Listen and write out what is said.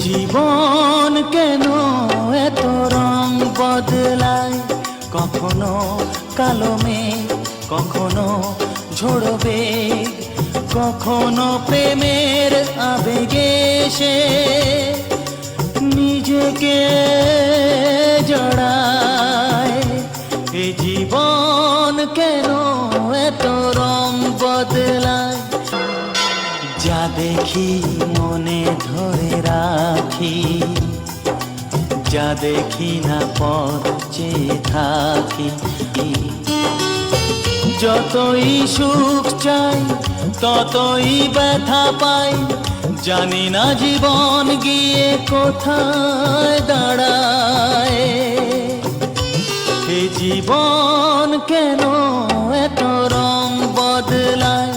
জীবন কেন এত রং বদলায়, কখনো কালো মেঘ, কখনো ঝোড়ো বেগ, কখনো প্রেমের আবেগে সে নিজেকে জড়ায়। এ জীবন কেন এত রং বদলায়, যা দেখি মনে ধরে রাখি, যা দেখি না পথ চেয়ে থাকি। যতই সুখ চাই ততই ব্যথা পাই, জানি না জীবন গিয়ে কোথায় দাঁড়ায়। এ জীবন কেন এত রং বদলায়,